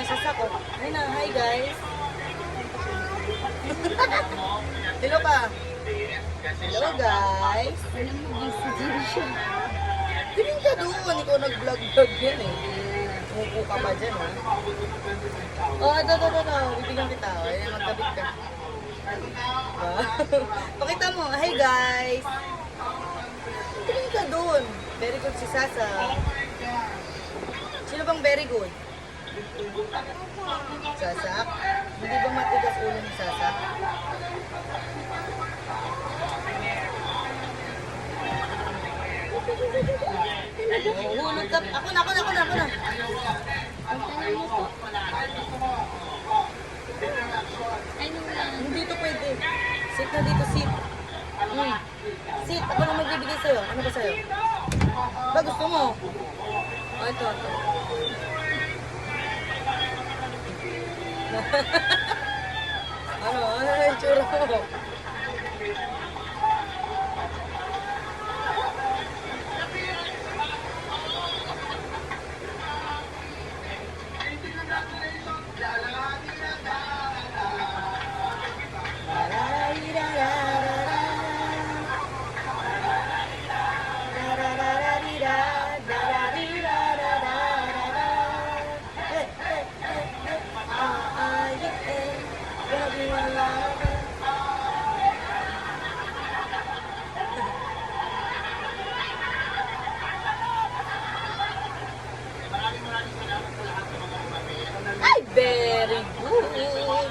sasako. Ay na, hi guys. Hello ka. Hello guys. Tingin ka doon, ikaw nag-vlog-vlog yan eh. Mupo ka pa dyan ha. Oh, ito. Bibigyan kita. Ayan, magkabit ka. Pakita mo, hi guys. Tingin ka doon. Very good si Sasa. Sino bang very good? Sasak? Hindi ba matigas ulo ni Sasak? Hulog ka. Ako na. Hindi to pwede. Sit na dito, sit. Sit, ako na magbibigay sa'yo. Ano ba sa'yo? Ba gusto mo? Oh, ito. Ano yung tsura mo? Ay, very good.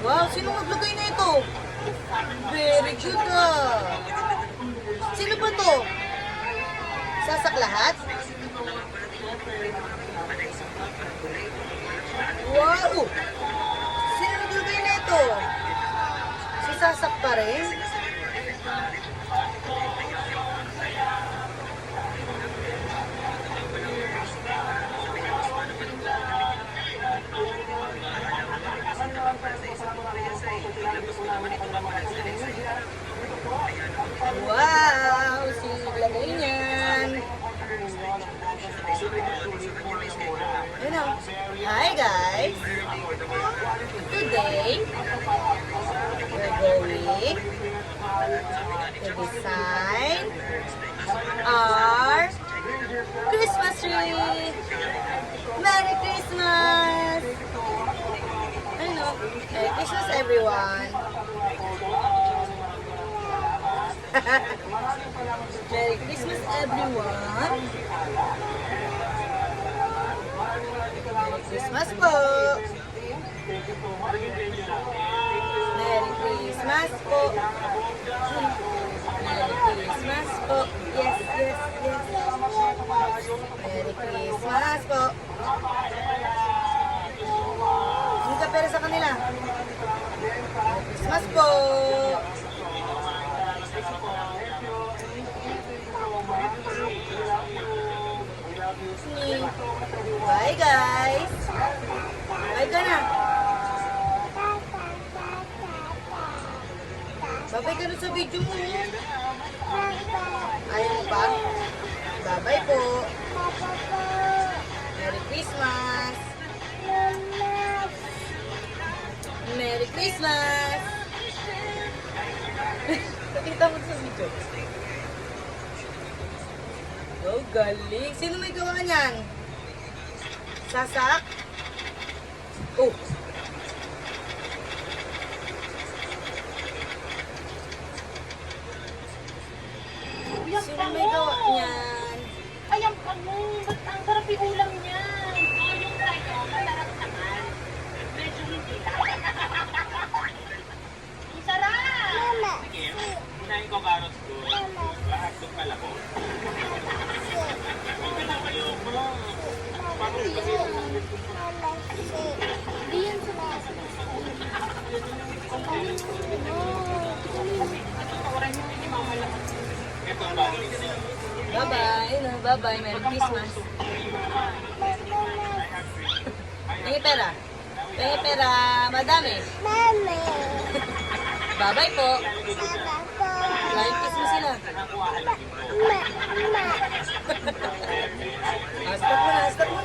Wow, sino maglagay na ito? Very good ah. Sino ba to? Sasak lahat? Wow! Sino naglagay na ito? Si Sasak pa rin? Wow! Sino naglagay niyan? Ano? Hi guys! Today, we're going to design our Christmas tree! Merry Christmas! Ano? Merry Christmas everyone! Merry Christmas everyone! Merry Christmas po! Merry Christmas po! Merry Christmas po! Yes! Merry Christmas po! Hindi ka pera sa kanila. Merry Christmas po! Bye guys! Bye ka na! Babay ka na sa video mo. Ayaw pa? Bye-bye po! Merry Christmas! Merry Christmas! Pakita mo sa video. Oh, galing. Sino may gawa niyan? Sasak? Oh. Sino may gawa niyan? Ayan pa mo. Ba't ang sarap yung ulam niyan? Oh, yung fry ko, masarap naman. Medyo hindi. Ang sarap! Mama. Sige, unahin ko carrots ko. Lahat ko pala ko. Hindi na kayo, bro. Bakit kasi? Hindi yan sa mga. Ito ba? Bye-bye. Ayun na, bye-bye. Merry Christmas. Tingin pera. Tingin pera. Madami. Mami. Bye-bye po. Baba po. Flying kiss mo sila. Ma. Ma. Stop mo na, stop mo